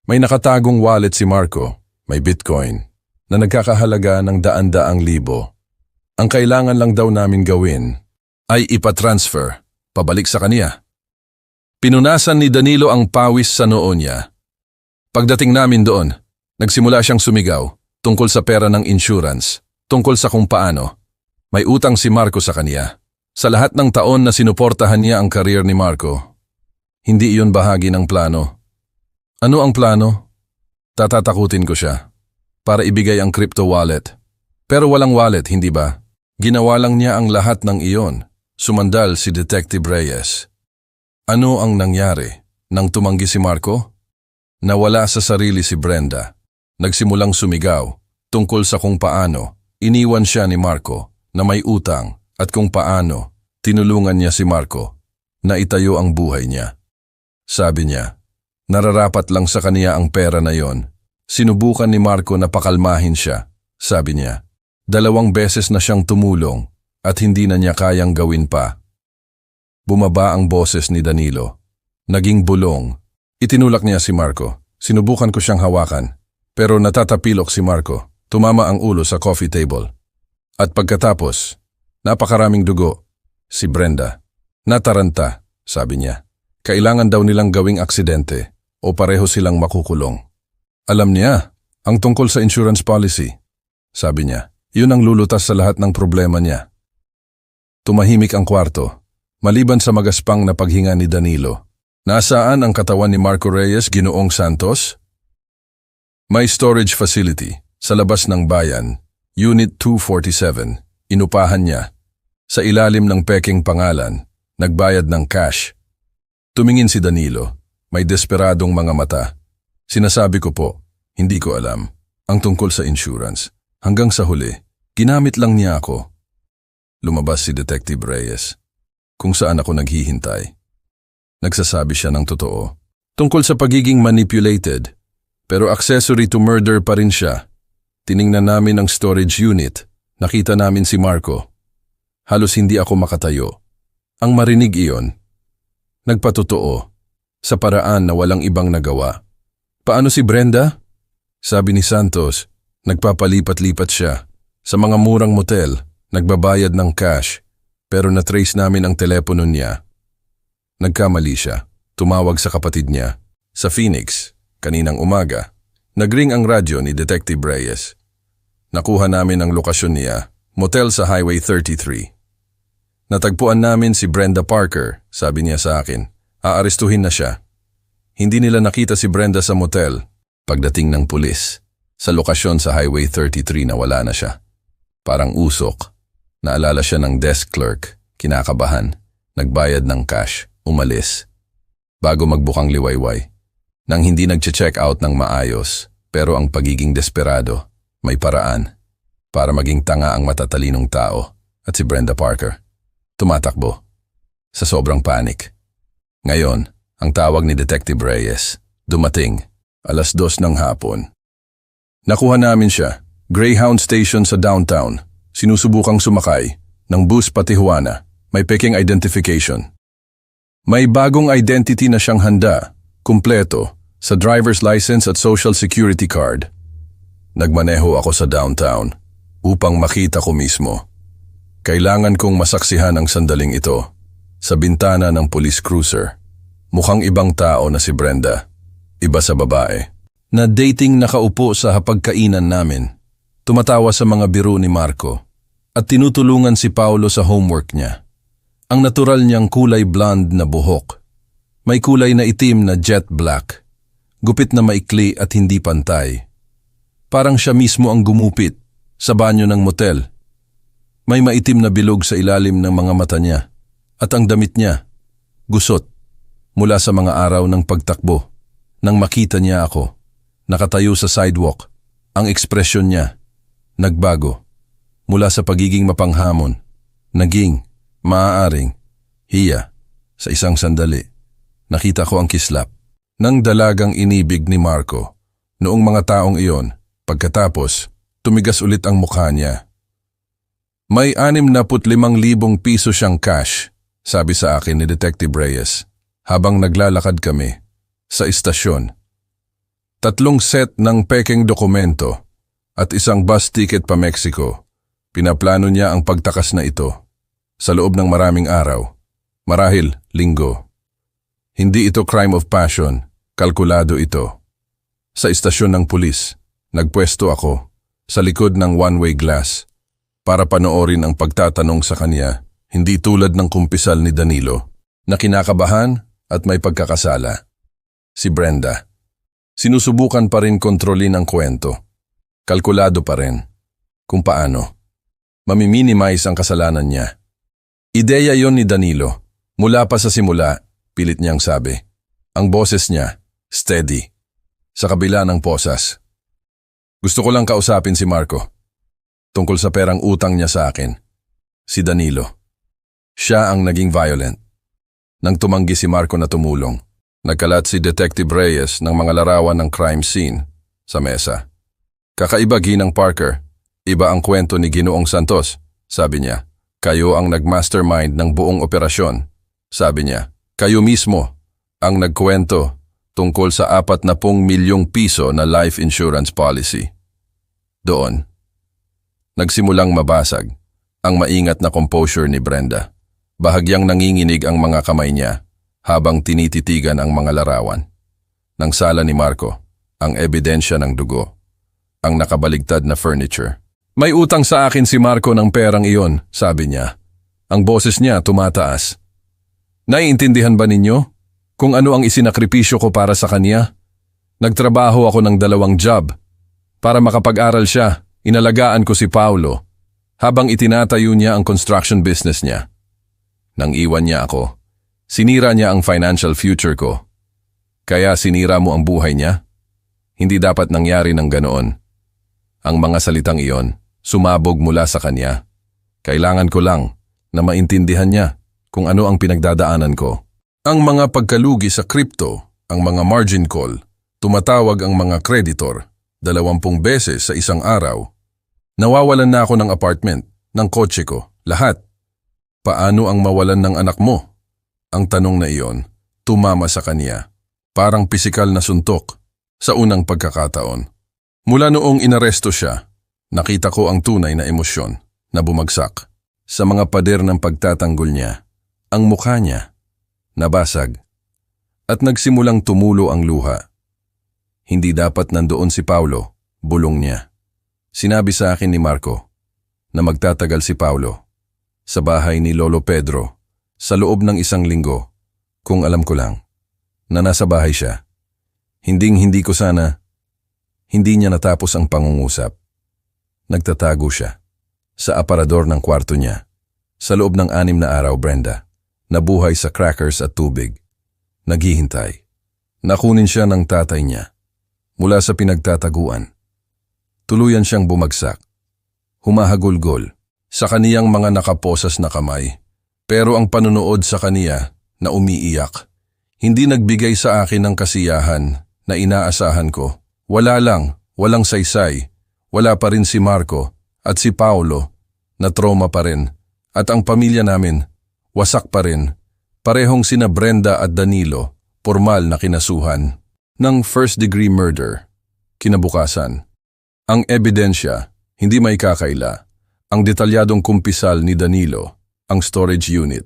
may nakatagong wallet si Marco, may Bitcoin, na nagkakahalaga ng 100,000. Ang kailangan lang daw namin gawin ay ipatransfer, pabalik sa kaniya. Pinunasan ni Danilo ang pawis sa noo niya. Pagdating namin doon, nagsimula siyang sumigaw tungkol sa pera ng insurance, tungkol sa kung paano. May utang si Marco sa kaniya. Sa lahat ng taon na sinuportahan niya ang career ni Marco, hindi iyon bahagi ng plano. Ano ang plano? Tatatakutin ko siya para ibigay ang crypto wallet. Pero walang wallet, hindi ba? Ginawa lang niya ang lahat ng iyon. Sumandal si Detective Reyes. Ano ang nangyari nang tumanggi si Marco? Nawala sa sarili si Brenda. Nagsimulang sumigaw tungkol sa kung paano iniwan siya ni Marco na may utang at kung paano tinulungan niya si Marco na itayo ang buhay niya. Sabi niya, nararapat lang sa kaniya ang pera na yon. Sinubukan ni Marco na pakalmahin siya. Sabi niya, 2 beses na siyang tumulong at hindi na niya kayang gawin pa. Bumaba ang boses ni Danilo. Naging bulong. Itinulak niya si Marco. Sinubukan ko siyang hawakan. Pero natatapilok si Marco. Tumama ang ulo sa coffee table. At pagkatapos, napakaraming dugo. Si Brenda. Nataranta, sabi niya. Kailangan daw nilang gawing aksidente o pareho silang makukulong. Alam niya ang tungkol sa insurance policy. Sabi niya, yun ang lulutas sa lahat ng problema niya. Tumahimik ang kwarto, maliban sa magaspang na paghinga ni Danilo. Nasaan ang katawan ni Marco Reyes, Ginoong Santos? May storage facility sa labas ng bayan, Unit 247. Inupahan niya. Sa ilalim ng peking pangalan, nagbayad ng cash. Tumingin si Danilo, may desperadong mga mata. Sinasabi ko po, hindi ko alam ang tungkol sa insurance. Hanggang sa huli, ginamit lang niya ako. Lumabas si Detective Reyes, kung saan ako naghihintay. Nagsasabi siya ng totoo. Tungkol sa pagiging manipulated, pero accessory to murder pa rin siya. Tiningnan namin ang storage unit, nakita namin si Marco. Halos hindi ako makatayo. Ang marinig iyon, nagpatotoo, sa paraan na walang ibang nagawa. Paano si Brenda? Sabi ni Santos, nagpapalipat-lipat siya. Sa mga murang motel, nagbabayad ng cash, pero na-trace namin ang telepono niya. Nagkamali siya. Tumawag sa kapatid niya. Sa Phoenix, kaninang umaga, nagring ang radyo ni Detective Reyes. Nakuha namin ang lokasyon niya, motel sa Highway 33. Natagpuan namin si Brenda Parker, sabi niya sa akin. Aarestuhin na siya. Hindi nila nakita si Brenda sa motel. Pagdating ng pulis, sa lokasyon sa Highway 33 na wala na siya. Parang usok. Naalala siya ng desk clerk, kinakabahan, nagbayad ng cash, umalis. Bago magbukang liwayway. Nang hindi nag-check out ng maayos, pero ang pagiging desperado, may paraan. Para maging tanga ang matatalinong tao. At si Brenda Parker, tumatakbo. Sa sobrang panic. Ngayon, ang tawag ni Detective Reyes, dumating, 2:00 ng hapon. Nakuha namin siya, Greyhound Station sa downtown. Sinusubukang sumakay ng bus pa Tijuana. May peking identification. May bagong identity na siyang handa, kumpleto, sa driver's license at social security card. Nagmaneho ako sa downtown upang makita ko mismo. Kailangan kong masaksihan ang sandaling ito sa bintana ng police cruiser. Mukhang ibang tao na si Brenda. Iba sa babae. Na dating nakaupo sa hapagkainan namin. Tumatawa sa mga biro ni Marco. At tinutulungan si Paulo sa homework niya. Ang natural niyang kulay blonde na buhok. May kulay na itim na jet black. Gupit na maikli at hindi pantay. Parang siya mismo ang gumupit sa banyo ng motel. May maitim na bilog sa ilalim ng mga mata niya. At ang damit niya, gusot. Mula sa mga araw ng pagtakbo. Nang makita niya ako, nakatayo sa sidewalk, ang ekspresyon niya, nagbago. Mula sa pagiging mapanghamon, naging, maaaring, hiya. Sa isang sandali, nakita ko ang kislap ng dalagang inibig ni Marco. Noong mga taong iyon, pagkatapos, tumigas ulit ang mukha niya. May 65,000 piso siyang cash, sabi sa akin ni Detective Reyes, habang naglalakad kami sa istasyon. 3 set ng pekeng dokumento at isang bus ticket pa Mexico. Pinaplano niya ang pagtakas na ito sa loob ng maraming araw, marahil linggo. Hindi ito crime of passion, kalkulado ito. Sa istasyon ng pulis, nagpwesto ako sa likod ng one-way glass para panoorin ang pagtatanong sa kanya, hindi tulad ng kumpisal ni Danilo na kinakabahan at may pagkakasala. Si Brenda, sinusubukan pa rin kontrolin ang kwento. Kalkulado pa rin kung paano. Mamiminimize ang kasalanan niya. Ideya yon ni Danilo. Mula pa sa simula, pilit niyang sabi. Ang boses niya, steady. Sa kabila ng posas. Gusto ko lang kausapin si Marco. Tungkol sa perang utang niya sa akin. Si Danilo. Siya ang naging violent. Nang tumanggi si Marco na tumulong, nagkalat si Detective Reyes ng mga larawan ng crime scene sa mesa. Kakaiba Ginang Parker, iba ang kwento ni Ginoong Santos, sabi niya. Kayo ang nag-mastermind ng buong operasyon, sabi niya. Kayo mismo ang nagkwento tungkol sa 40 milyong piso na life insurance policy. Doon, nagsimulang mabasag ang maingat na composure ni Brenda. Bahagyang nanginginig ang mga kamay niya habang tinititigan ang mga larawan. Nang sala ni Marco, ang ebidensya ng dugo, ang nakabaligtad na furniture. May utang sa akin si Marco ng perang iyon, sabi niya. Ang boses niya tumataas. Naiintindihan ba ninyo kung ano ang isinakripisyo ko para sa kanya? Nagtrabaho ako ng 2 job. Para makapag-aral siya, inalagaan ko si Paulo habang itinatayo niya ang construction business niya. Nang iwan niya ako, sinira niya ang financial future ko. Kaya sinira mo ang buhay niya? Hindi dapat nangyari ng ganoon. Ang mga salitang iyon, sumabog mula sa kanya. Kailangan ko lang na maintindihan niya kung ano ang pinagdadaanan ko. Ang mga pagkalugi sa crypto, ang mga margin call, tumatawag ang mga kreditor 20 beses sa isang araw. Nawawalan na ako ng apartment, ng kotse ko, lahat. Paano ang mawalan ng anak mo? Ang tanong na iyon, tumama sa kanya. Parang pisikal na suntok sa unang pagkakataon. Mula noong inaresto siya, nakita ko ang tunay na emosyon na bumagsak. Sa mga pader ng pagtatanggol niya, ang mukha niya, nabasag. At nagsimulang tumulo ang luha. Hindi dapat nandoon si Paulo, bulong niya. Sinabi sa akin ni Marco na magtatagal si Paulo sa bahay ni Lolo Pedro sa loob ng 1 linggo, kung alam ko lang na nasa bahay siya. Hindi ko sana. Hindi niya natapos ang pangungusap. Nagtatago siya sa aparador ng kwarto niya. Sa loob ng 6 na araw, Brenda, nabuhay sa crackers at tubig. Naghihintay. Nakunin siya ng tatay niya mula sa pinagtataguan. Tuluyan siyang bumagsak. Humahagulgol sa kaniyang mga nakaposas na kamay. Pero ang panunood sa kaniya na umiiyak, hindi nagbigay sa akin ng kasiyahan na inaasahan ko. Walang saysay. Wala pa rin si Marco at si Paulo na trauma pa rin. At ang pamilya namin, wasak pa rin. Parehong sina Brenda at Danilo, formal na kinasuhan ng first-degree murder. Kinabukasan, ang ebidensya, hindi may kakaila. Ang detalyadong kumpisal ni Danilo, ang storage unit,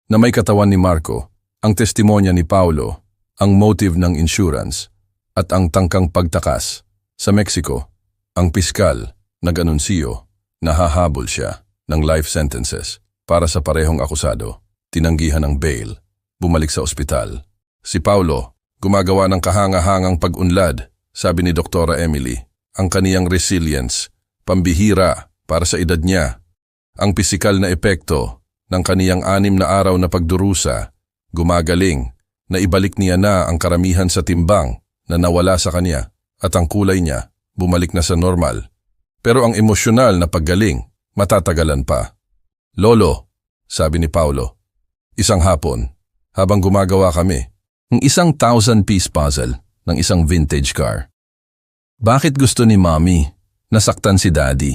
na may katawan ni Marco, ang testimonya ni Paulo, ang motive ng insurance, at ang tangkang pagtakas. Sa Mexico, ang piskal nag-anunsiyo na hahabol siya ng life sentences para sa parehong akusado. Tinanggihan ng bail, bumalik sa ospital. Si Paulo, gumagawa ng kahanga-hangang pag-unlad, sabi ni Doktora Emily. Ang kaniyang resilience, pambihira para sa edad niya. Ang pisikal na epekto ng kaniyang 6 na araw na pagdurusa, gumagaling na ibalik niya na ang karamihan sa timbang na nawala sa kanya at ang kulay niya bumalik na sa normal. Pero ang emosyonal na paggaling, matatagalan pa. Lolo, sabi ni Paulo, isang hapon, habang gumagawa kami, ng isang 1,000-piece puzzle ng isang vintage car. Bakit gusto ni Mommy nasaktan si Daddy?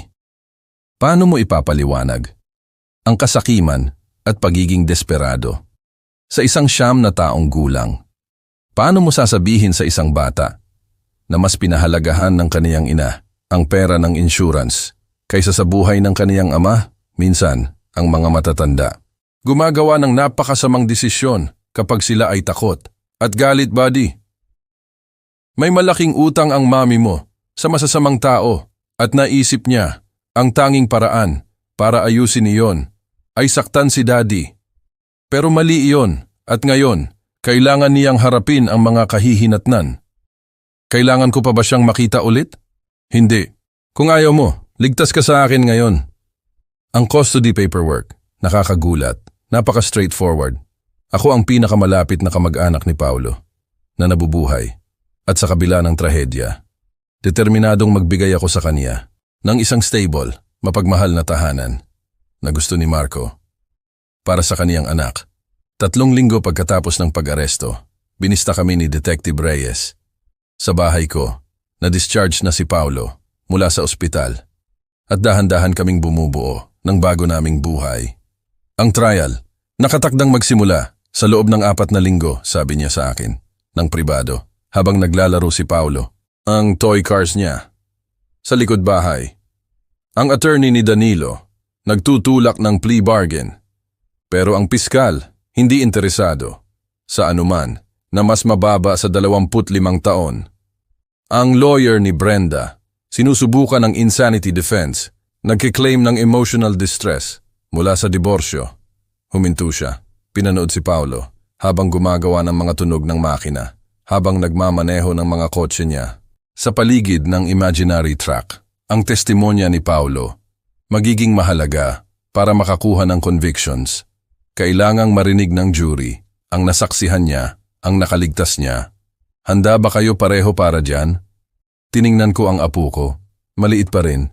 Paano mo ipapaliwanag ang kasakiman at pagiging desperado sa isang 9 na taong gulang? Paano mo sasabihin sa isang bata na mas pinahalagahan ng kaniyang ina ang pera ng insurance kaysa sa buhay ng kaniyang ama? Minsan, ang mga matatanda gumagawa ng napakasamang desisyon kapag sila ay takot at galit, buddy. May malaking utang ang mami mo sa masasamang tao at naisip niya ang tanging paraan para ayusin iyon ay saktan si Daddy. Pero mali iyon at ngayon, kailangan niyang harapin ang mga kahihinatnan. Kailangan ko pa ba siyang makita ulit? Hindi. Kung ayaw mo, ligtas ka sa akin ngayon. Ang custody paperwork, nakakagulat, napaka-straightforward. Ako ang pinakamalapit na kamag-anak ni Paulo, na nabubuhay, at sa kabila ng trahedya. Determinadong magbigay ako sa kanya ng isang stable, mapagmahal na tahanan na gusto ni Marco para sa kaniyang anak. 3 linggo pagkatapos ng pag-aresto, binista kami ni Detective Reyes. Sa bahay ko, na-discharge na si Paulo mula sa ospital at dahan-dahan kaming bumubuo ng bago naming buhay. Ang trial, nakatakdang magsimula sa loob ng 4 na linggo, sabi niya sa akin, ng pribado, habang naglalaro si Paulo. Ang toy cars niya sa likod bahay. Ang attorney ni Danilo nagtutulak ng plea bargain, pero ang piskal hindi interesado sa anuman na mas mababa sa 25 taon. Ang lawyer ni Brenda sinusubukan ng insanity defense, nagkiklaim ng emotional distress mula sa diborsyo. Huminto siya. Pinanood si Paulo habang gumagawa ng mga tunog ng makina, habang nagmamaneho ng mga kotse niya. Sa paligid ng imaginary track, ang testimonya ni Paulo magiging mahalaga para makakuha ng convictions. Kailangang marinig ng jury ang nasaksihan niya, ang nakaligtas niya. Handa ba kayo pareho para dyan? Tiningnan ko ang apo ko, maliit pa rin,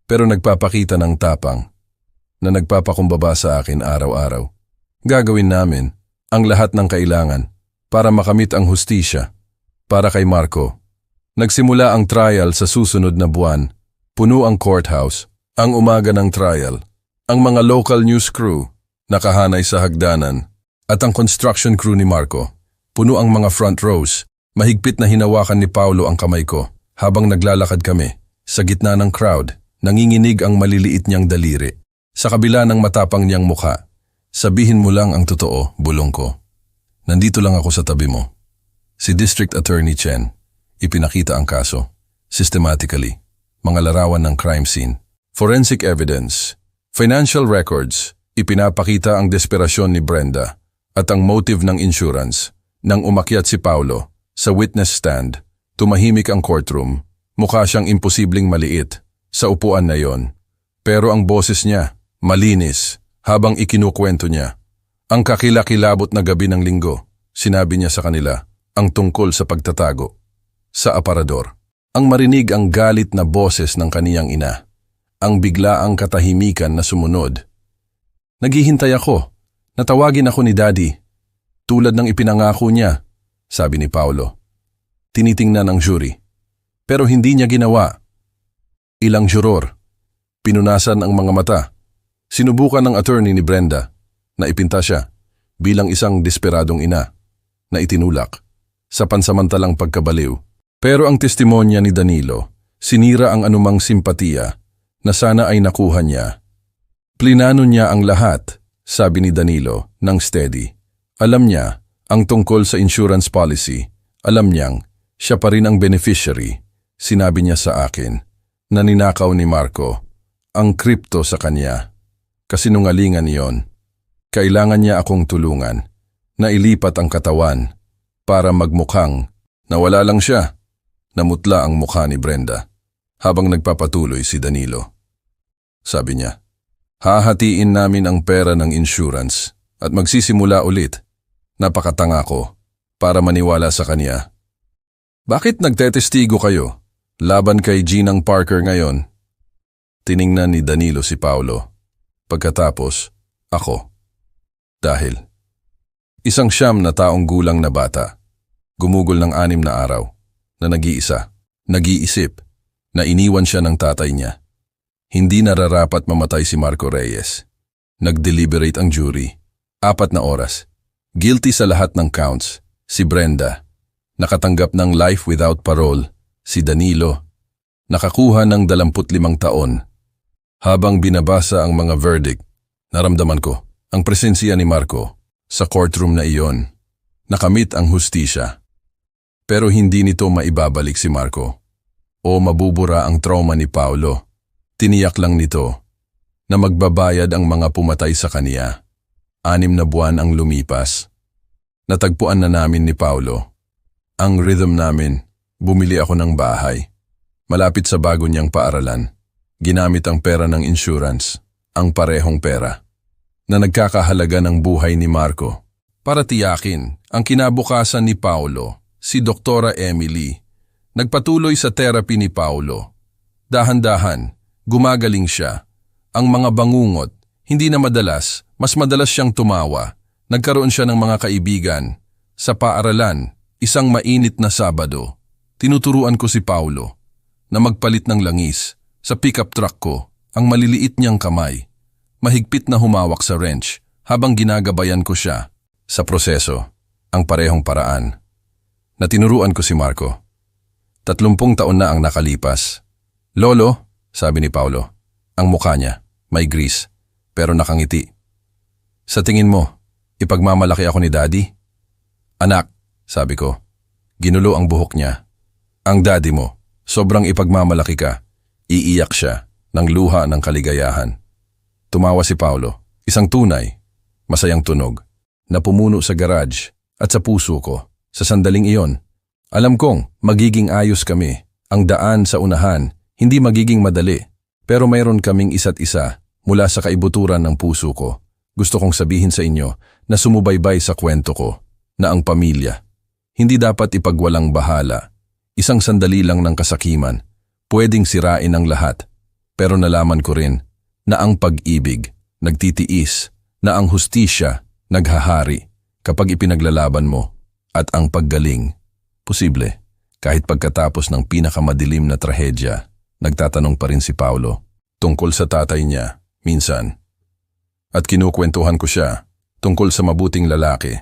pero nagpapakita ng tapang na nagpapakumbaba sa akin araw-araw. Gagawin namin ang lahat ng kailangan para makamit ang hustisya para kay Marco. Nagsimula ang trial sa susunod na buwan. Puno ang courthouse. Ang umaga ng trial, ang mga local news crew nakahanay sa hagdanan at ang construction crew ni Marco. Puno ang mga front rows. Mahigpit na hinawakan ni Paulo ang kamay ko habang naglalakad kami. Sa gitna ng crowd, nanginginig ang maliliit niyang daliri. Sa kabila ng matapang niyang mukha, sabihin mo lang ang totoo, bulong ko. Nandito lang ako sa tabi mo. Si District Attorney Chen. Ipinakita ang kaso, systematically, mga larawan ng crime scene, forensic evidence, financial records, ipinapakita ang desperasyon ni Brenda at ang motive ng insurance. Nang umakyat si Paulo sa witness stand, tumahimik ang courtroom, mukha siyang imposibleng maliit sa upuan na yon. Pero ang boses niya, malinis, habang ikinukwento niya. Ang kakilakilabot na gabi ng linggo, sinabi niya sa kanila, ang tungkol sa pagtatago sa aparador. Ang marinig ang galit na boses ng kaniyang ina. Ang biglaang katahimikan na sumunod. Naghihintay ako. Natawagin ako ni Daddy. Tulad ng ipinangako niya, sabi ni Paulo. Tinitingnan ng jury. Pero hindi niya ginawa. Ilang juror. Pinunasan ang mga mata. Sinubukan ng attorney ni Brenda na ipinta siya bilang isang desperadong ina na itinulak sa pansamantalang pagkabaliw. Pero ang testimonya ni Danilo, sinira ang anumang simpatiya na sana ay nakuha niya. Plinano niya ang lahat, sabi ni Danilo, ng steady. Alam niya ang tungkol sa insurance policy. Alam niyang siya pa rin ang beneficiary. Sinabi niya sa akin na ninakaw ni Marco ang kripto sa kanya. Kasinungalingan iyon. Kailangan niya akong tulungan na ilipat ang katawan para magmukhang na wala lang siya. Namutla ang mukha ni Brenda habang nagpapatuloy si Danilo. Sabi niya, hahatiin namin ang pera ng insurance at magsisimula ulit. Napakatanga ko para maniwala sa kanya. Bakit nagtetestigo kayo laban kay Ginang Parker ngayon? Tiningnan ni Danilo si Paulo. Pagkatapos, ako. Dahil isang 9 na taong gulang na bata, gumugol ng 6 na araw, na nag-iisa, nag-iisip, na iniwan siya ng tatay niya. Hindi nararapat mamatay si Marco Reyes. Nag-deliberate ang jury. 4 na oras. Guilty sa lahat ng counts. Si Brenda. Nakatanggap ng life without parole. Si Danilo. Nakakuha ng 25 taon. Habang binabasa ang mga verdict, naramdaman ko ang presensya ni Marco sa courtroom na iyon. Nakamit ang hustisya. Pero hindi nito maibabalik si Marco o mabubura ang trauma ni Paulo. Tiniyak lang nito na magbabayad ang mga pumatay sa kaniya. 6 na buwan ang lumipas. Natagpuan na namin ni Paulo ang rhythm namin. Bumili ako ng bahay malapit sa bago niyang paaralan. Ginamit ang pera ng insurance. ang parehong pera na nagkakahalaga ng buhay ni Marco. Para tiyakin ang kinabukasan ni Paulo, si Doktora Emily nagpatuloy sa therapy ni Paulo. Dahan-dahan, gumagaling siya. Ang mga bangungot, hindi na madalas, mas madalas siyang tumawa. Nagkaroon siya ng mga kaibigan. Sa paaralan, isang mainit na Sabado, tinuturuan ko si Paulo na magpalit ng langis sa pickup truck ko, ang maliliit niyang kamay. Mahigpit na humawak sa wrench habang ginagabayan ko siya sa proseso, ang parehong paraan na tinuruan ko si Marco. 30 taon na ang nakalipas. Lolo, sabi ni Paulo, ang mukha niya may grease pero nakangiti. Sa tingin mo, ipagmamalaki ako ni Daddy? Anak, sabi ko, ginulo ang buhok niya. Ang daddy mo, sobrang ipagmamalaki ka. Iiyak siya ng luha ng kaligayahan. Tumawa si Paulo, isang tunay, masayang tunog, na pumuno sa garage at sa puso ko. Sa sandaling iyon, alam kong magiging ayos kami. Ang daan sa unahan, hindi magiging madali. Pero mayroon kaming isa't isa mula sa kaibuturan ng puso ko. Gusto kong sabihin sa inyo na sumubaybay sa kwento ko na ang pamilya hindi dapat ipagwalang bahala. Isang sandali lang ng kasakiman, pwedeng sirain ang lahat. Pero nalaman ko rin na ang pag-ibig, nagtitiis, na ang hustisya, naghahari kapag ipinaglalaban mo, at ang paggaling, posible, kahit pagkatapos ng pinakamadilim na trahedya. Nagtatanong pa rin si Paulo tungkol sa tatay niya, minsan. At kinukwentuhan ko siya tungkol sa mabuting lalaki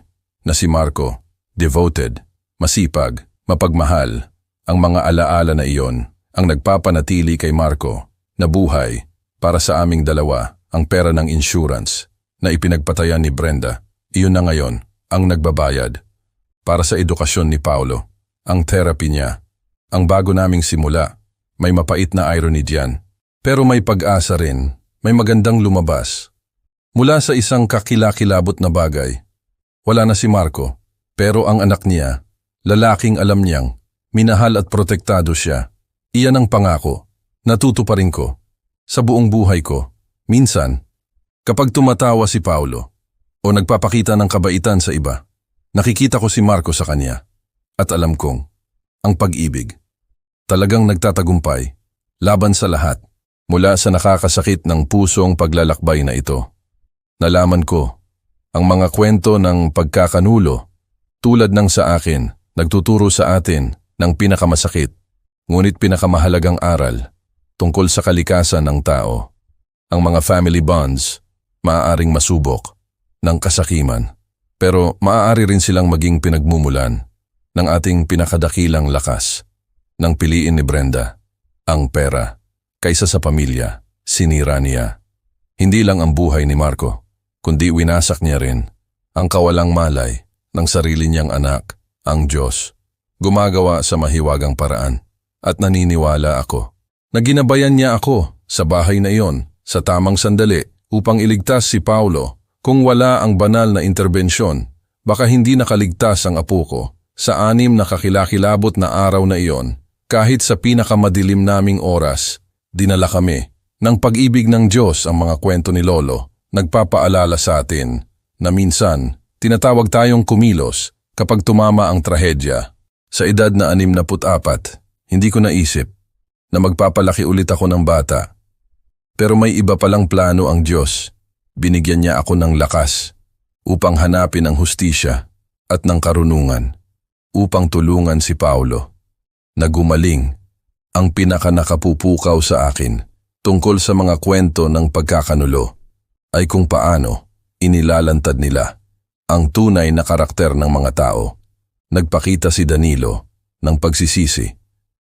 na si Marco, devoted, masipag, mapagmahal. Ang mga alaala na iyon ang nagpapanatili kay Marco na buhay para sa aming dalawa ang pera ng insurance na ipinagpatayan ni Brenda. Iyon na ngayon ang nagbabayad para sa edukasyon ni Paulo, ang therapy niya, ang bago naming simula. May mapait na irony diyan. Pero may pag-asa rin, may magandang lumabas. Mula sa isang kakilakilabot na bagay, wala na si Marco, pero ang anak niya, lalaking alam niyang, minahal at protektado siya. Iyan ang pangako, natutuparin ko, sa buong buhay ko. Minsan, kapag tumatawa si Paulo, o nagpapakita ng kabaitan sa iba, nakikita ko si Marco sa kanya, at alam kong, ang pag-ibig, talagang nagtatagumpay, laban sa lahat, mula sa nakakasakit ng pusong paglalakbay na ito. Nalaman ko, ang mga kwento ng pagkakanulo, tulad ng sa akin, nagtuturo sa atin ng pinakamasakit, ngunit pinakamahalagang aral, tungkol sa kalikasan ng tao. Ang mga family bonds, maaaring masubok, ng kasakiman, pero maaari rin silang maging pinagmumulan ng ating pinakadakilang lakas. Nang piliin ni Brenda, ang pera, kaysa sa pamilya, sinira niya. Hindi lang ang buhay ni Marco, kundi winasak niya rin ang kawalang malay ng sarili niyang anak, ang Diyos. Gumagawa sa mahiwagang paraan, at naniniwala ako na ginabayan niya ako sa bahay na iyon sa tamang sandali upang iligtas si Paulo. Kung wala ang banal na interbensyon, baka hindi nakaligtas ang apo ko sa 6 na kakilakilabot na araw na iyon. Kahit sa pinakamadilim naming oras, dinala kami ng pag-ibig ng Diyos. Ang mga kwento ni Lolo nagpapaalala sa atin na minsan tinatawag tayong kumilos kapag tumama ang trahedya. Sa edad na 64, hindi ko naisip na magpapalaki ulit ako ng bata. Pero may iba palang plano ang Diyos. Binigyan niya ako ng lakas upang hanapin ang hustisya at ng karunungan upang tulungan si Paulo. Nagumaling ang pinakanakapupukaw sa akin tungkol sa mga kwento ng pagkakanulo ay kung paano inilalantad nila ang tunay na karakter ng mga tao. Nagpakita si Danilo ng pagsisisi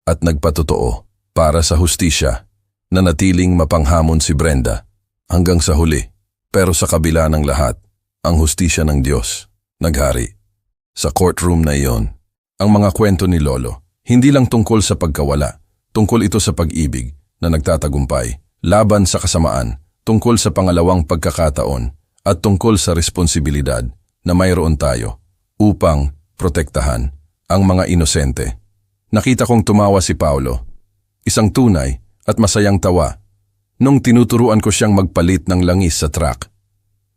at nagpatotoo para sa hustisya na natiling mapanghamon si Brenda hanggang sa huli. Pero sa kabila ng lahat, ang hustisya ng Diyos naghari. Sa courtroom na iyon, ang mga kwento ni Lolo hindi lang tungkol sa pagkawala, tungkol ito sa pag-ibig na nagtatagumpay, laban sa kasamaan, tungkol sa pangalawang pagkakataon, at tungkol sa responsibilidad na mayroon tayo upang protektahan ang mga inosente. Nakita kong tumawa si Paulo, isang tunay at masayang tawa nung tinuturuan ko siyang magpalit ng langis sa truck.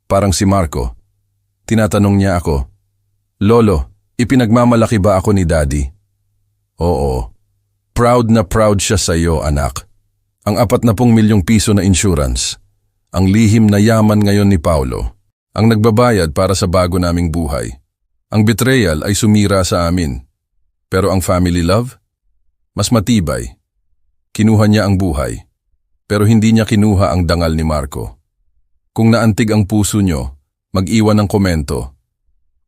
Parang si Marco. Tinatanong niya ako, "Lolo, ipinagmamalaki ba ako ni Daddy?" Oo. Proud na proud siya sa iyo, anak. Ang 40 milyong piso na insurance. Ang lihim na yaman ngayon ni Paulo. Ang nagbabayad para sa bago naming buhay. Ang betrayal ay sumira sa amin. Pero ang family love? Mas matibay. Kinuha niya ang buhay. Pero hindi niya kinuha ang dangal ni Marco. Kung naantig ang puso nyo, mag-iwan ng komento.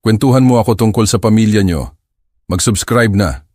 Kwentuhan mo ako tungkol sa pamilya nyo. Mag-subscribe na.